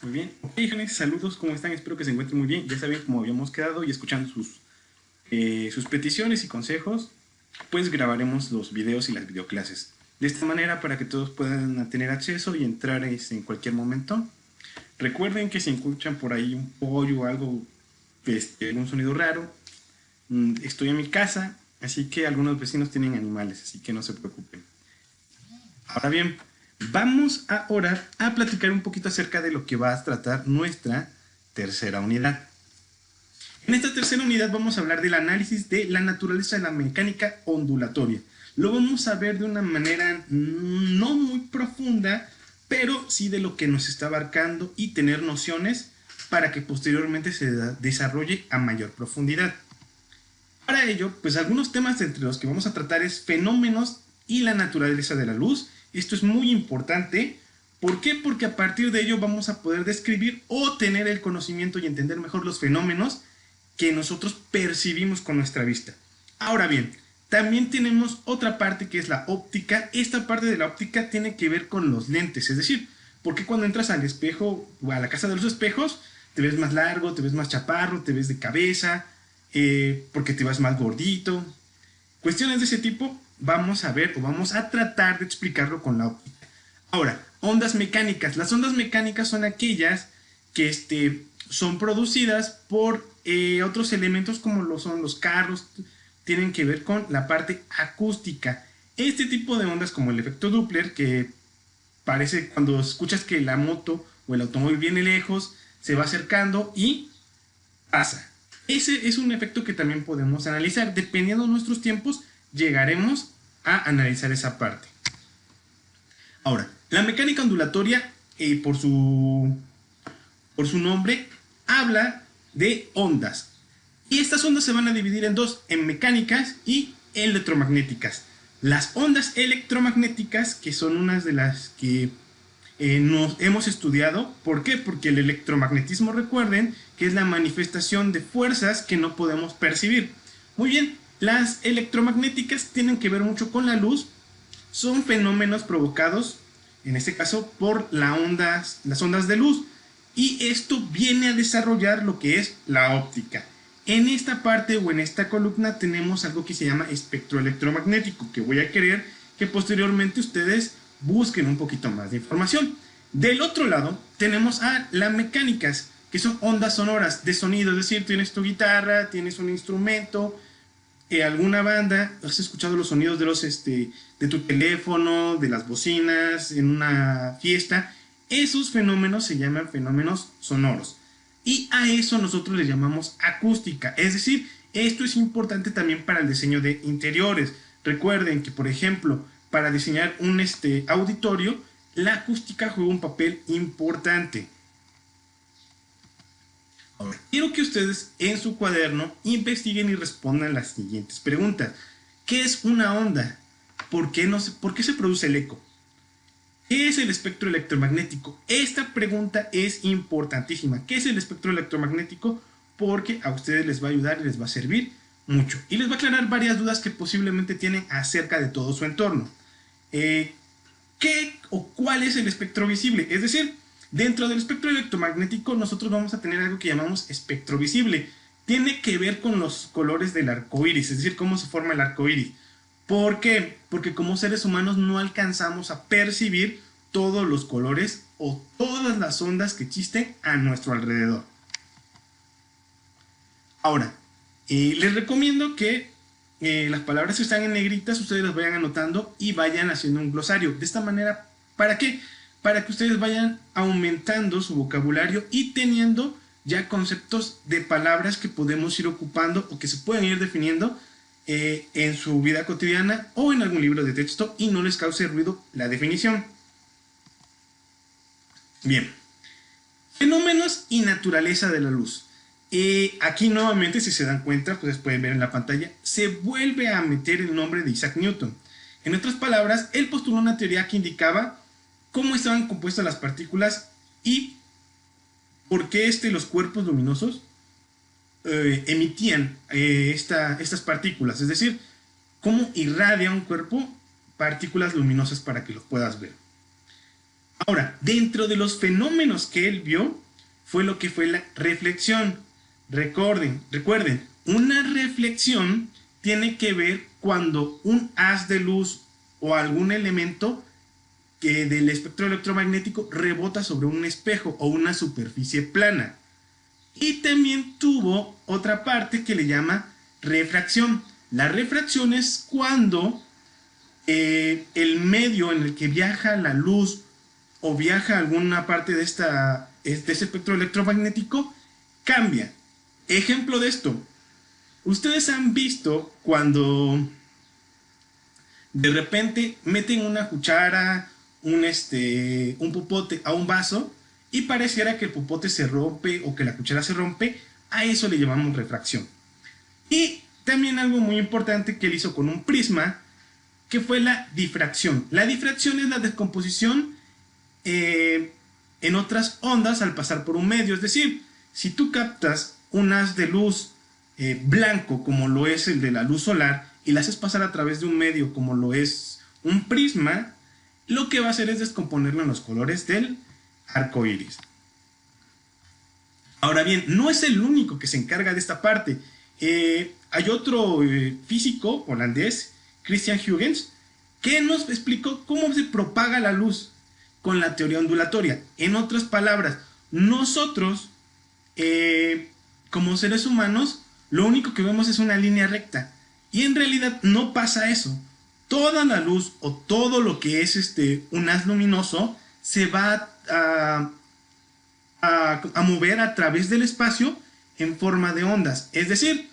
Muy bien. Ok, jóvenes, saludos, ¿cómo están? Espero que se encuentren muy bien. Ya saben cómo habíamos quedado y escuchando sus peticiones y consejos, pues grabaremos los videos y las videoclases. De esta manera, para que todos puedan tener acceso y entrar en cualquier momento. Recuerden que si escuchan por ahí un pollo o algo, algún sonido raro, estoy en mi casa, así que algunos vecinos tienen animales, así que no se preocupen. Ahora bien, vamos ahora a platicar un poquito acerca de lo que va a tratar nuestra tercera unidad. En esta tercera unidad vamos a hablar del análisis de la naturaleza de la mecánica ondulatoria. Lo vamos a ver de una manera no muy profunda, pero sí de lo que nos está abarcando y tener nociones para que posteriormente se desarrolle a mayor profundidad. Para ello, pues algunos temas entre los que vamos a tratar es fenómenos y la naturaleza de la luz. Esto es muy importante. ¿Por qué? Porque a partir de ello vamos a poder describir o tener el conocimiento y entender mejor los fenómenos que nosotros percibimos con nuestra vista. Ahora bien, también tenemos otra parte que es la óptica. Esta parte de la óptica tiene que ver con los lentes, es decir, porque cuando entras al espejo o a la casa de los espejos, te ves más largo, te ves más chaparro, te ves de cabeza, porque te vas más gordito. Cuestiones de ese tipo vamos a ver o vamos a tratar de explicarlo con la óptica. Ahora, ondas mecánicas. Las ondas mecánicas son aquellas que son producidas por otros elementos como lo son los carros, tienen que ver con la parte acústica. Este tipo de ondas como el efecto Doppler, que parece cuando escuchas que la moto o el automóvil viene lejos, se va acercando y pasa. Ese es un efecto que también podemos analizar. Dependiendo de nuestros tiempos, llegaremos a analizar esa parte. Ahora, la mecánica ondulatoria, por su nombre, habla de ondas. Y estas ondas se van a dividir en dos, en mecánicas y electromagnéticas. Las ondas electromagnéticas, que son unas de las que nos hemos estudiado. ¿Por qué? Porque el electromagnetismo, recuerden, que es la manifestación de fuerzas que no podemos percibir. Muy bien, las electromagnéticas tienen que ver mucho con la luz. Son fenómenos provocados, en este caso, por las ondas de luz. Y esto viene a desarrollar lo que es la óptica. En esta parte o en esta columna tenemos algo que se llama espectro electromagnético, que voy a querer que posteriormente ustedes busquen un poquito más de información. Del otro lado tenemos a las mecánicas, que son ondas sonoras de sonido, es decir, tienes tu guitarra, tienes un instrumento, alguna banda, has escuchado los sonidos de tu teléfono, de las bocinas, en una fiesta. Esos fenómenos se llaman fenómenos sonoros. Y a eso nosotros le llamamos acústica. Es decir, esto es importante también para el diseño de interiores. Recuerden que, por ejemplo, para diseñar un auditorio, la acústica juega un papel importante. Ahora, quiero que ustedes en su cuaderno investiguen y respondan las siguientes preguntas. ¿Qué es una onda? ¿Por qué se produce el eco? ¿Qué es el espectro electromagnético? Esta pregunta es importantísima. ¿Qué es el espectro electromagnético? Porque a ustedes les va a ayudar y les va a servir mucho. Y les va a aclarar varias dudas que posiblemente tienen acerca de todo su entorno. ¿Qué o cuál es el espectro visible? Es decir, dentro del espectro electromagnético nosotros vamos a tener algo que llamamos espectro visible. Tiene que ver con los colores del arco iris, es decir, cómo se forma el arco iris. ¿Por qué? Porque como seres humanos no alcanzamos a percibir todos los colores o todas las ondas que existen a nuestro alrededor. Ahora, les recomiendo que las palabras que están en negritas ustedes las vayan anotando y vayan haciendo un glosario. De esta manera, ¿para qué? Para que ustedes vayan aumentando su vocabulario y teniendo ya conceptos de palabras que podemos ir ocupando o que se pueden ir definiendo en su vida cotidiana o en algún libro de texto y no les cause ruido la definición. Bien, fenómenos y naturaleza de la luz. Aquí nuevamente, si se dan cuenta, pues pueden ver en la pantalla, se vuelve a meter el nombre de Isaac Newton. En otras palabras, él postuló una teoría que indicaba cómo estaban compuestas las partículas y por qué los cuerpos luminosos emitían estas partículas, es decir, cómo irradia un cuerpo partículas luminosas para que los puedas ver. Ahora, dentro de los fenómenos que él vio, fue lo que fue la reflexión. Recuerden, una reflexión tiene que ver cuando un haz de luz o algún elemento que del espectro electromagnético rebota sobre un espejo o una superficie plana. Y también tuvo otra parte que le llama refracción. La refracción es cuando el medio en el que viaja la luz o viaja alguna parte de este espectro electromagnético cambia. Ejemplo de esto, ustedes han visto cuando de repente meten una cuchara, un popote a un vaso y pareciera que el popote se rompe o que la cuchara se rompe. A eso le llamamos refracción. Y también algo muy importante que él hizo con un prisma, que fue la difracción. La difracción es la descomposición en otras ondas al pasar por un medio. Es decir, si tú captas un haz de luz blanco como lo es el de la luz solar y la haces pasar a través de un medio como lo es un prisma, lo que va a hacer es descomponerlo en los colores del arco iris. Ahora bien, no es el único que se encarga de esta parte. Hay otro físico holandés, Christian Huygens, que nos explicó cómo se propaga la luz con la teoría ondulatoria. En otras palabras, nosotros, como seres humanos, lo único que vemos es una línea recta. Y en realidad no pasa eso. Toda la luz o todo lo que es un haz luminoso se va a mover a través del espacio en forma de ondas. Es decir,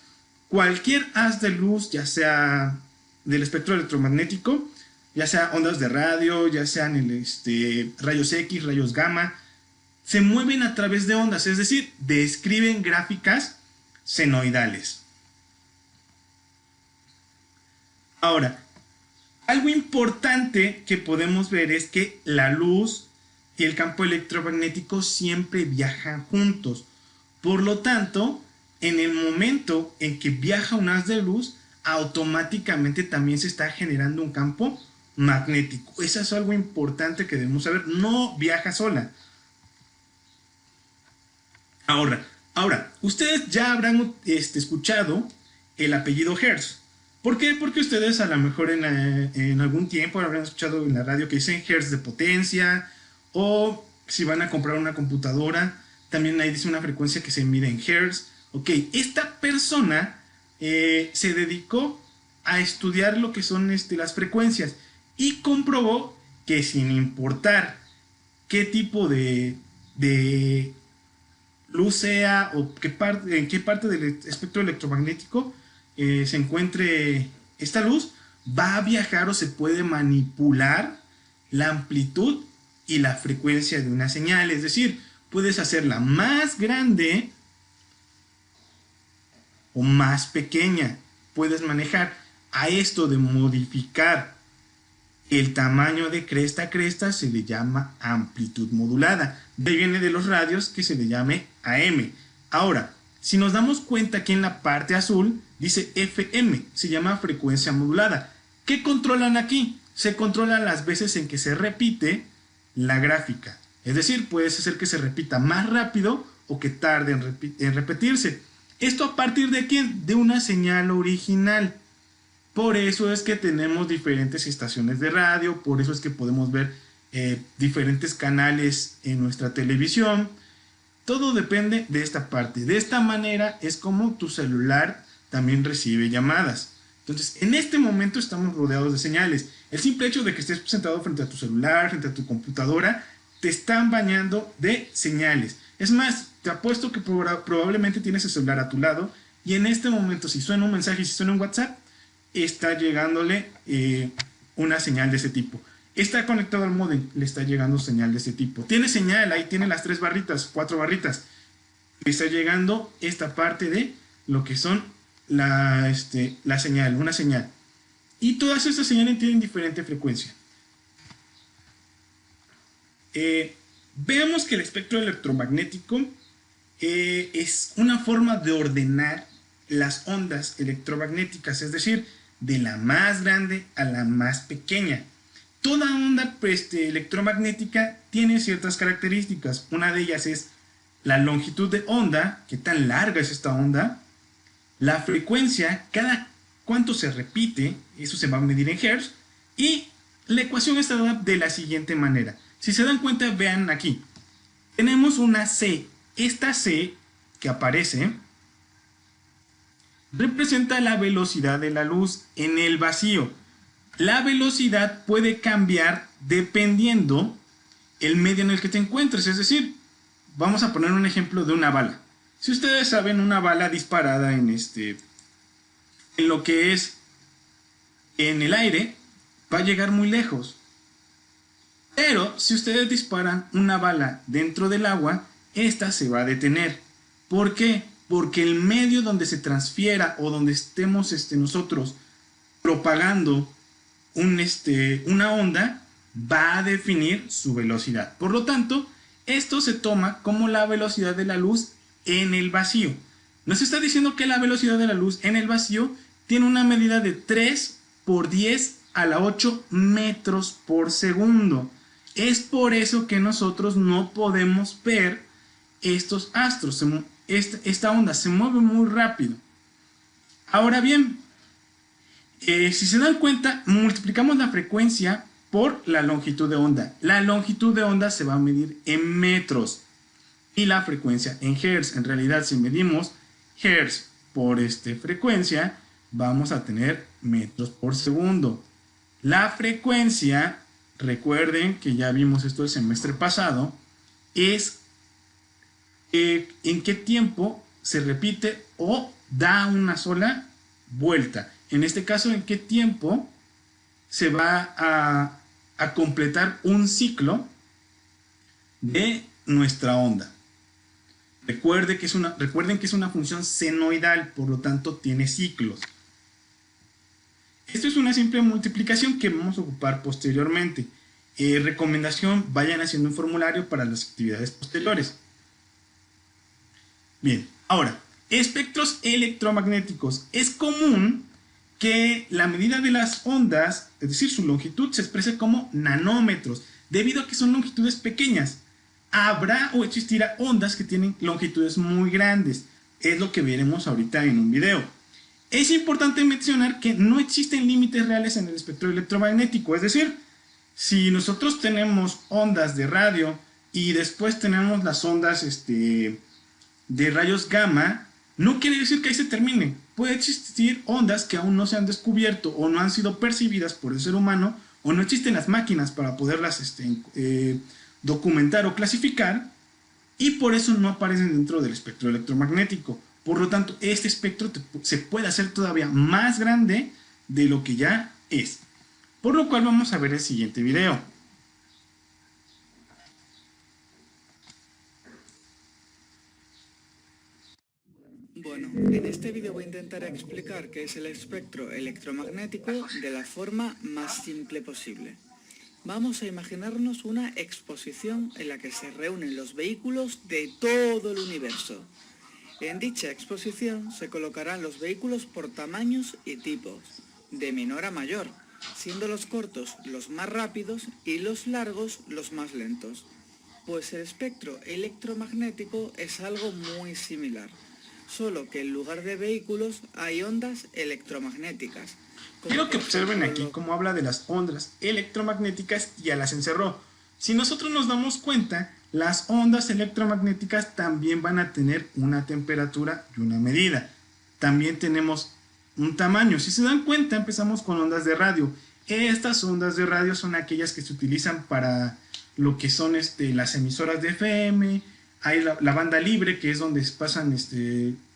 cualquier haz de luz, ya sea del espectro electromagnético, ya sea ondas de radio, ya sean rayos X, rayos gamma, se mueven a través de ondas, es decir, describen gráficas senoidales. Ahora, algo importante que podemos ver es que la luz y el campo electromagnético siempre viajan juntos. Por lo tanto, en el momento en que viaja un haz de luz, automáticamente también se está generando un campo magnético. Eso es algo importante que debemos saber. No viaja sola. Ahora, ustedes ya habrán escuchado el apellido Hertz. ¿Por qué? Porque ustedes a lo mejor en algún tiempo habrán escuchado en la radio que dicen hertz de potencia, o si van a comprar una computadora, también ahí dice una frecuencia que se mide en hertz. Ok, esta persona se dedicó a estudiar lo que son las frecuencias y comprobó que sin importar qué tipo de luz sea o en qué parte del espectro electromagnético se encuentre esta luz, va a viajar o se puede manipular la amplitud y la frecuencia de una señal. Es decir, puedes hacerla más grande o más pequeña. Puedes manejar. A esto de modificar el tamaño de cresta a cresta se le llama amplitud modulada. De ahí viene de los radios que se le llame AM. Ahora, si nos damos cuenta que en la parte azul dice FM, se llama frecuencia modulada. ¿Qué controlan aquí? Se controlan las veces en que se repite la gráfica. Es decir, puede ser que se repita más rápido o que tarde en repetirse. ¿Esto a partir de quién? De una señal original. Por eso es que tenemos diferentes estaciones de radio, por eso es que podemos ver diferentes canales en nuestra televisión. Todo depende de esta parte. De esta manera es como tu celular también recibe llamadas. Entonces, en este momento estamos rodeados de señales. El simple hecho de que estés sentado frente a tu celular, frente a tu computadora, te están bañando de señales. Es más, te apuesto que probablemente tienes el celular a tu lado y en este momento, si suena un mensaje, si suena un WhatsApp, está llegándole una señal de ese tipo. Está conectado al módem, le está llegando señal de ese tipo. Tiene señal, ahí tiene las 4 barritas. Le está llegando esta parte de lo que son la señal, una señal. Y todas estas señales tienen diferente frecuencia. Veamos que el espectro electromagnético es una forma de ordenar las ondas electromagnéticas, es decir, de la más grande a la más pequeña. Toda onda electromagnética tiene ciertas características. Una de ellas es la longitud de onda, qué tan larga es esta onda, la frecuencia, cada cuánto se repite, eso se va a medir en hertz, y la ecuación está dada de la siguiente manera. Si se dan cuenta, vean aquí, tenemos una C. Esta C que aparece representa la velocidad de la luz en el vacío. La velocidad puede cambiar dependiendo el medio en el que te encuentres, es decir, vamos a poner un ejemplo de una bala. Si ustedes saben, una bala disparada en lo que es en el aire va a llegar muy lejos. Pero si ustedes disparan una bala dentro del agua, esta se va a detener. ¿Por qué? Porque el medio donde se transfiera o donde estemos nosotros propagando una onda va a definir su velocidad. Por lo tanto, esto se toma como la velocidad de la luz en el vacío. Nos está diciendo que la velocidad de la luz en el vacío tiene una medida de 3 por 10 a la 8 metros por segundo. Es por eso que nosotros no podemos ver estos astros. Esta onda se mueve muy rápido. Ahora bien, si se dan cuenta, multiplicamos la frecuencia por la longitud de onda. La longitud de onda se va a medir en metros y la frecuencia en hertz. En realidad, si medimos hertz por frecuencia, vamos a tener metros por segundo. La frecuencia, recuerden que ya vimos esto el semestre pasado, es en qué tiempo se repite o da una sola vuelta. En este caso, en qué tiempo se va a completar un ciclo de nuestra onda. Recuerden que es una función senoidal, por lo tanto tiene ciclos. Esto es una simple multiplicación que vamos a ocupar posteriormente. Recomendación, vayan haciendo un formulario para las actividades posteriores. Bien, ahora, espectros electromagnéticos. Es común que la medida de las ondas, es decir, su longitud, se exprese como nanómetros, debido a que son longitudes pequeñas. Habrá o existirá ondas que tienen longitudes muy grandes. Es lo que veremos ahorita en un video. Es importante mencionar que no existen límites reales en el espectro electromagnético. Es decir, si nosotros tenemos ondas de radio y después tenemos las ondas de rayos gamma, no quiere decir que ahí se termine. Puede existir ondas que aún no se han descubierto o no han sido percibidas por el ser humano, o no existen las máquinas para poderlas documentar o clasificar, y por eso no aparecen dentro del espectro electromagnético. Por lo tanto, este espectro se puede hacer todavía más grande de lo que ya es. Por lo cual vamos a ver el siguiente video. Bueno, en este vídeo voy a intentar explicar qué es el espectro electromagnético de la forma más simple posible. Vamos a imaginarnos una exposición en la que se reúnen los vehículos de todo el universo. En dicha exposición se colocarán los vehículos por tamaños y tipos, de menor a mayor, siendo los cortos los más rápidos y los largos los más lentos. Pues el espectro electromagnético es algo muy similar, solo que en lugar de vehículos hay ondas electromagnéticas. Quiero que observen aquí cómo habla de las ondas electromagnéticas y ya las encerró. Si nosotros nos damos cuenta, las ondas electromagnéticas también van a tener una temperatura y una medida. También tenemos un tamaño. Si se dan cuenta, empezamos con ondas de radio. Estas ondas de radio son aquellas que se utilizan para lo que son las emisoras de FM. Hay la banda libre, que es donde pasan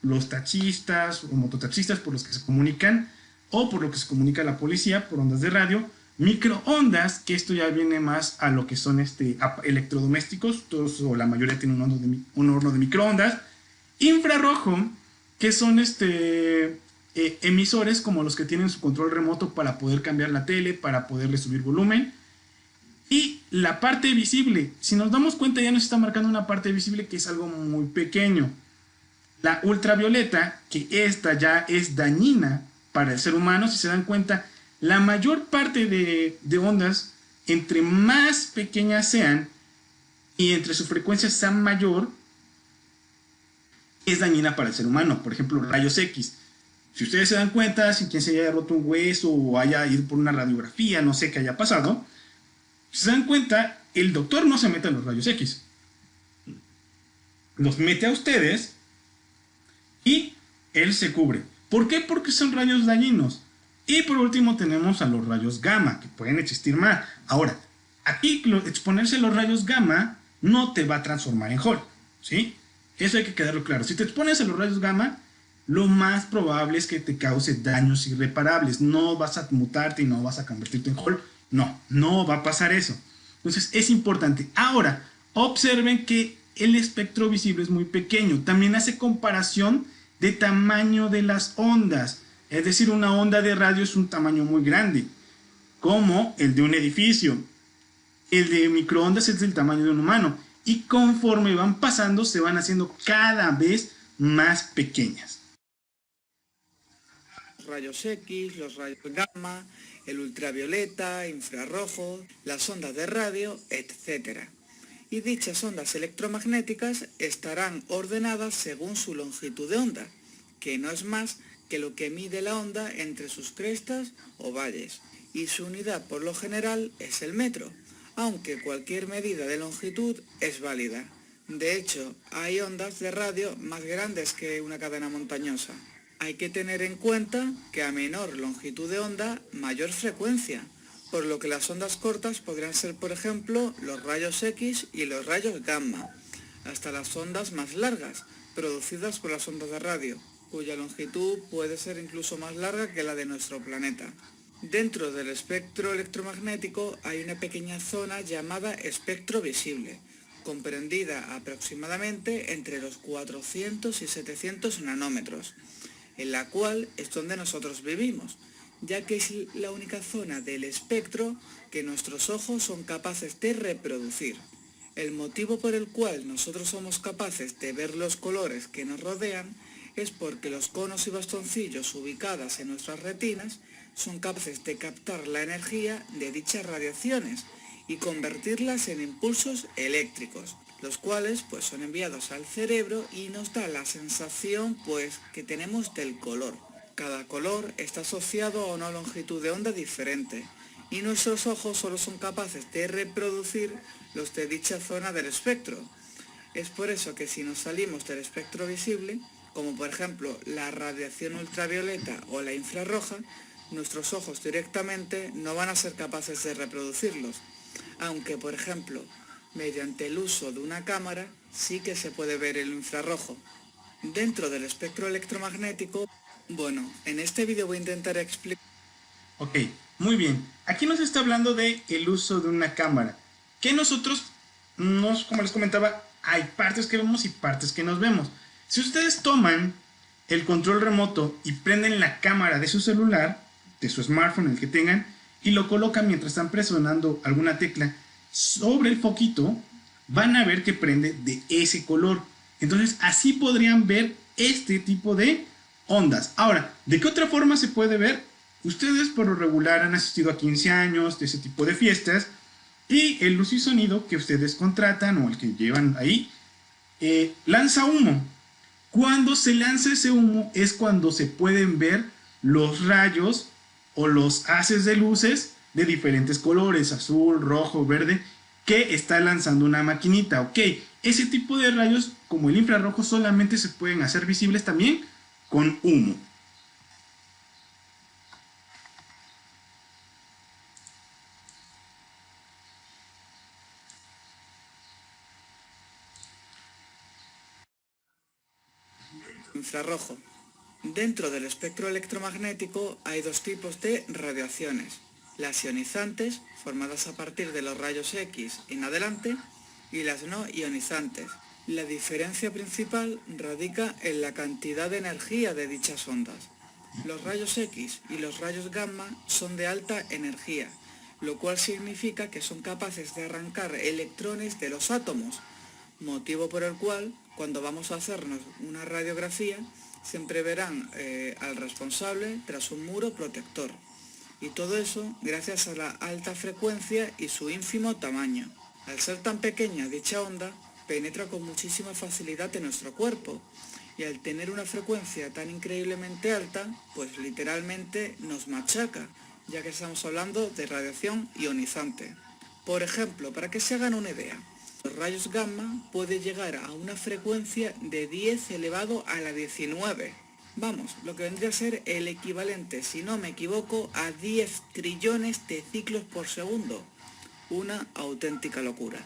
los taxistas o mototaxistas por los que se comunican, o por lo que se comunica la policía por ondas de radio. Microondas, que esto ya viene más a lo que son electrodomésticos, todos o la mayoría tienen un horno de microondas. Infrarrojo, que son emisores como los que tienen su control remoto para poder cambiar la tele, para poderle subir volumen. Y la parte visible, si nos damos cuenta, ya nos está marcando una parte visible que es algo muy pequeño. La ultravioleta, que esta ya es dañina para el ser humano. Si se dan cuenta, la mayor parte de ondas entre más pequeñas sean y entre su frecuencia sea mayor, es dañina para el ser humano. Por ejemplo, rayos X. Si ustedes se dan cuenta, si quien se haya roto un hueso o haya ido por una radiografía, no sé qué haya pasado, si se dan cuenta, el doctor no se mete en los rayos X. Los mete a ustedes y él se cubre. ¿Por qué? Porque son rayos dañinos. Y por último tenemos a los rayos gamma, que pueden existir más. Ahora, aquí exponerse a los rayos gamma no te va a transformar en Hulk, ¿sí? Eso hay que quedarlo claro. Si te expones a los rayos gamma, lo más probable es que te cause daños irreparables. No vas a mutarte y no vas a convertirte en Hulk. No, no va a pasar eso. Entonces es importante. Ahora, observen que el espectro visible es muy pequeño. También hace comparación de tamaño de las ondas. Es decir, una onda de radio es un tamaño muy grande, como el de un edificio. El de microondas es del tamaño de un humano. Y conforme van pasando, se van haciendo cada vez más pequeñas. Rayos X, los rayos gamma, el ultravioleta, infrarrojo, las ondas de radio, etc. Y dichas ondas electromagnéticas estarán ordenadas según su longitud de onda, que no es más que lo que mide la onda entre sus crestas o valles, y su unidad por lo general es el metro, aunque cualquier medida de longitud es válida. De hecho, hay ondas de radio más grandes que una cadena montañosa. Hay que tener en cuenta que a menor longitud de onda, mayor frecuencia, por lo que las ondas cortas podrían ser, por ejemplo, los rayos X y los rayos gamma, hasta las ondas más largas, producidas por las ondas de radio, cuya longitud puede ser incluso más larga que la de nuestro planeta. Dentro del espectro electromagnético hay una pequeña zona llamada espectro visible, comprendida aproximadamente entre los 400 y 700 nanómetros, en la cual es donde nosotros vivimos, ya que es la única zona del espectro que nuestros ojos son capaces de reproducir. El motivo por el cual nosotros somos capaces de ver los colores que nos rodean es porque los conos y bastoncillos ubicadas en nuestras retinas son capaces de captar la energía de dichas radiaciones y convertirlas en impulsos eléctricos, los cuales pues son enviados al cerebro y nos da la sensación pues que tenemos del color. Cada color está asociado a una longitud de onda diferente y nuestros ojos solo son capaces de reproducir los de dicha zona del espectro. Es por eso que si nos salimos del espectro visible, como por ejemplo la radiación ultravioleta o la infrarroja, nuestros ojos directamente no van a ser capaces de reproducirlos, aunque por ejemplo mediante el uso de una cámara sí que se puede ver el infrarrojo. Dentro del espectro electromagnético, bueno, en este vídeo voy a intentar explicar... Ok, muy bien. Aquí nos está hablando de el uso de una cámara. Que nosotros, como les comentaba, hay partes que vemos y partes que nos vemos. Si ustedes toman el control remoto y prenden la cámara de su celular, de su smartphone, el que tengan, y lo colocan mientras están presionando alguna tecla sobre el foquito, van a ver que prende de ese color. Entonces así podrían ver este tipo de ondas. Ahora, ¿de qué otra forma se puede ver? Ustedes por lo regular han asistido a 15 años de ese tipo de fiestas y el luz y sonido que ustedes contratan o el que llevan ahí lanza humo. Cuando se lanza ese humo es cuando se pueden ver los rayos o los haces de luces de diferentes colores, azul, rojo, verde, que está lanzando una maquinita. Ok, ese tipo de rayos como el infrarrojo solamente se pueden hacer visibles también con humo. Infrarrojo. Dentro del espectro electromagnético hay dos tipos de radiaciones: las ionizantes, formadas a partir de los rayos X en adelante, y las no ionizantes. La diferencia principal radica en la cantidad de energía de dichas ondas. Los rayos X y los rayos gamma son de alta energía, lo cual significa que son capaces de arrancar electrones de los átomos, motivo por el cual, cuando vamos a hacernos una radiografía, siempre verán al responsable tras un muro protector. Y todo eso gracias a la alta frecuencia y su ínfimo tamaño. Al ser tan pequeña dicha onda, penetra con muchísima facilidad en nuestro cuerpo. Y al tener una frecuencia tan increíblemente alta, pues literalmente nos machaca, ya que estamos hablando de radiación ionizante. Por ejemplo, para que se hagan una idea, los rayos gamma pueden llegar a una frecuencia de 10 elevado a la 19. Vamos, lo que vendría a ser el equivalente, si no me equivoco, a 10 trillones de ciclos por segundo. Una auténtica locura.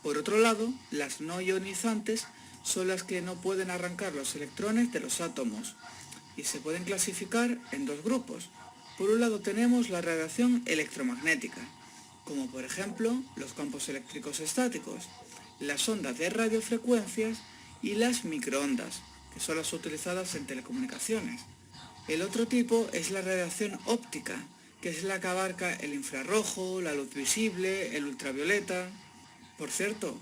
Por otro lado, las no ionizantes son las que no pueden arrancar los electrones de los átomos y se pueden clasificar en dos grupos. Por un lado tenemos la radiación electromagnética, como por ejemplo los campos eléctricos estáticos, las ondas de radiofrecuencias y las microondas, que son las utilizadas en telecomunicaciones. El otro tipo es la radiación óptica, que es la que abarca el infrarrojo, la luz visible, el ultravioleta. Por cierto,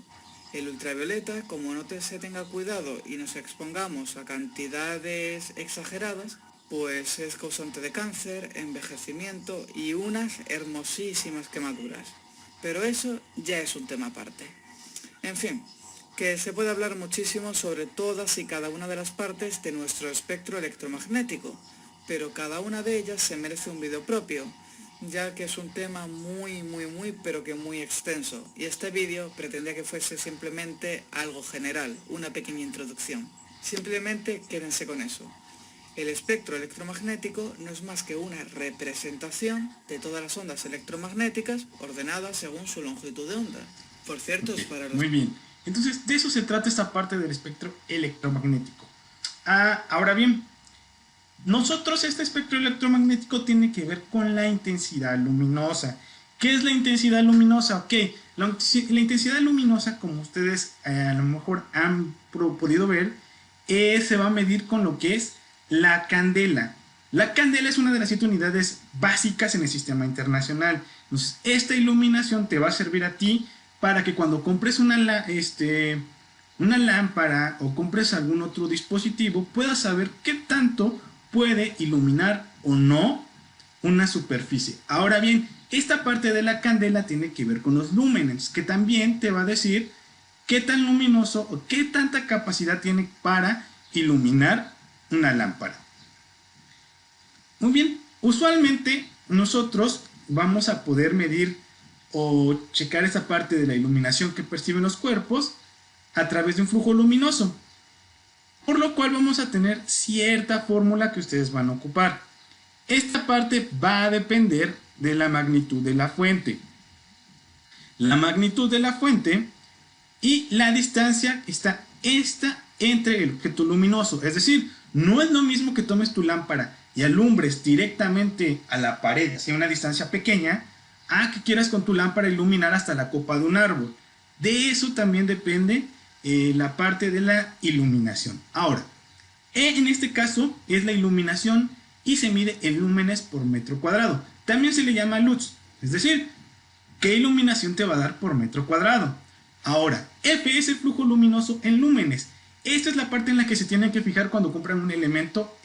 el ultravioleta, como no se tenga cuidado y nos expongamos a cantidades exageradas, pues es causante de cáncer, envejecimiento y unas hermosísimas quemaduras. Pero eso ya es un tema aparte. En fin, que se puede hablar muchísimo sobre todas y cada una de las partes de nuestro espectro electromagnético, pero cada una de ellas se merece un vídeo propio, ya que es un tema muy pero que muy extenso, y este vídeo pretendía que fuese simplemente algo general, una pequeña introducción. Simplemente quédense con eso. El espectro electromagnético no es más que una representación de todas las ondas electromagnéticas ordenadas según su longitud de onda. Por cierto, Okay, es para los... muy bien. Entonces, de eso se trata esta parte del espectro electromagnético. Ahora bien, nosotros este espectro electromagnético tiene que ver con la intensidad luminosa. ¿Qué es la intensidad luminosa? Ok, la intensidad luminosa, como ustedes a lo mejor han podido ver, se va a medir con lo que es la candela. La candela es una de las 7 unidades básicas en el sistema internacional. Entonces, esta iluminación te va a servir a ti para que cuando compres una lámpara o compres algún otro dispositivo, puedas saber qué tanto puede iluminar o no una superficie. Ahora bien, esta parte de la candela tiene que ver con los lúmenes, que también te va a decir qué tan luminoso o qué tanta capacidad tiene para iluminar una lámpara. Muy bien, usualmente nosotros vamos a poder medir o checar esa parte de la iluminación que perciben los cuerpos a través de un flujo luminoso, por lo cual vamos a tener cierta fórmula que ustedes van a ocupar. Esta parte va a depender de la magnitud de la fuente. La magnitud de la fuente y la distancia está entre el objeto luminoso. Es decir, no es lo mismo que tomes tu lámpara y alumbres directamente a la pared hacia una distancia pequeña, a que quieras con tu lámpara iluminar hasta la copa de un árbol. De eso también depende la parte de la iluminación. Ahora, en este caso es la iluminación y se mide en lúmenes por metro cuadrado. También se le llama luz, es decir, ¿qué iluminación te va a dar por metro cuadrado? Ahora, F es el flujo luminoso en lúmenes. Esta es la parte en la que se tienen que fijar cuando compran un elemento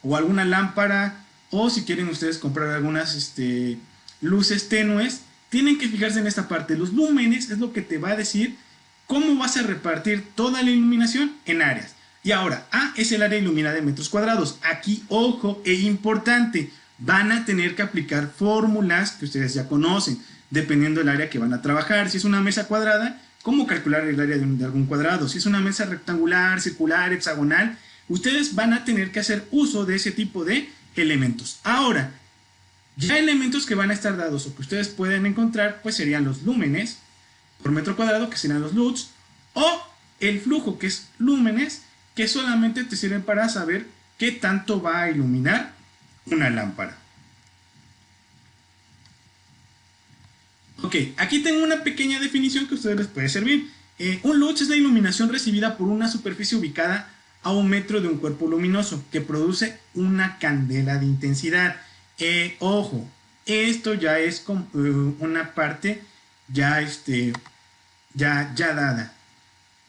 o alguna lámpara, o si quieren ustedes comprar algunas luces tenues, tienen que fijarse en esta parte. Los lúmenes es lo que te va a decir cómo vas a repartir toda la iluminación en áreas. Y ahora, A es el área iluminada en metros cuadrados. Aquí, ojo, es importante, van a tener que aplicar fórmulas que ustedes ya conocen, dependiendo del área que van a trabajar. Si es una mesa cuadrada, ¿cómo calcular el área de algún cuadrado? Si es una mesa rectangular, circular, hexagonal, ustedes van a tener que hacer uso de ese tipo de elementos. Ahora, ya elementos que van a estar dados o que ustedes pueden encontrar, pues serían los lúmenes por metro cuadrado, que serían los LUTs, o el flujo, que es lúmenes, que solamente te sirven para saber qué tanto va a iluminar una lámpara. Ok, aquí tengo una pequeña definición que a ustedes les puede servir. Un LUT es la iluminación recibida por una superficie ubicada a 1 metro de un cuerpo luminoso que produce una candela de intensidad. Ojo, esto ya es como, una parte ya dada.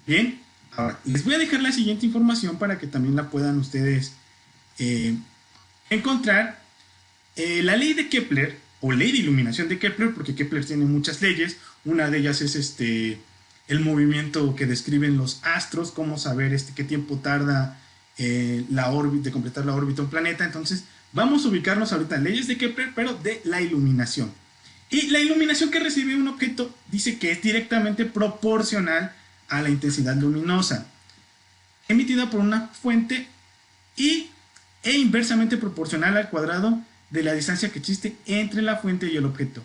Bien, ahora les voy a dejar la siguiente información para que también la puedan ustedes encontrar. La ley de Kepler, o ley de iluminación de Kepler, porque Kepler tiene muchas leyes, una de ellas es el movimiento que describen los astros, cómo saber qué tiempo tarda la órbita, de completar la órbita de un planeta. Entonces vamos a ubicarnos ahorita en leyes de Kepler, pero de la iluminación. Y la iluminación que recibe un objeto dice que es directamente proporcional a la intensidad luminosa emitida por una fuente e inversamente proporcional al cuadrado de la distancia que existe entre la fuente y el objeto.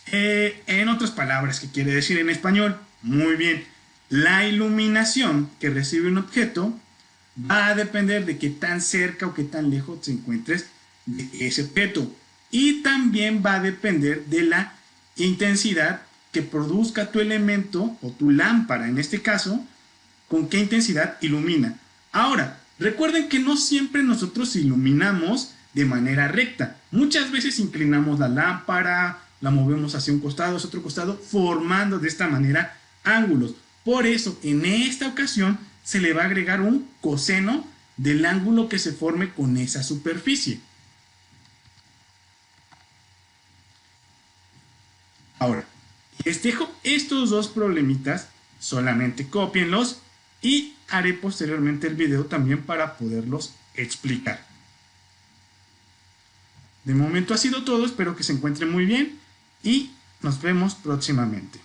En otras palabras, ¿qué quiere decir en español? Muy bien, la iluminación que recibe un objeto va a depender de qué tan cerca o qué tan lejos te encuentres de ese objeto, y también va a depender de la intensidad que produzca tu elemento o tu lámpara, en este caso, con qué intensidad ilumina. Ahora, recuerden que no siempre nosotros iluminamos de manera recta. Muchas veces inclinamos la lámpara, la movemos hacia un costado, hacia otro costado, formando de esta manera ángulos. Por eso, en esta ocasión, se le va a agregar un coseno del ángulo que se forme con esa superficie. Ahora, les dejo estos dos problemitas, solamente cópienlos y haré posteriormente el video también para poderlos explicar. De momento ha sido todo, espero que se encuentren muy bien y nos vemos próximamente.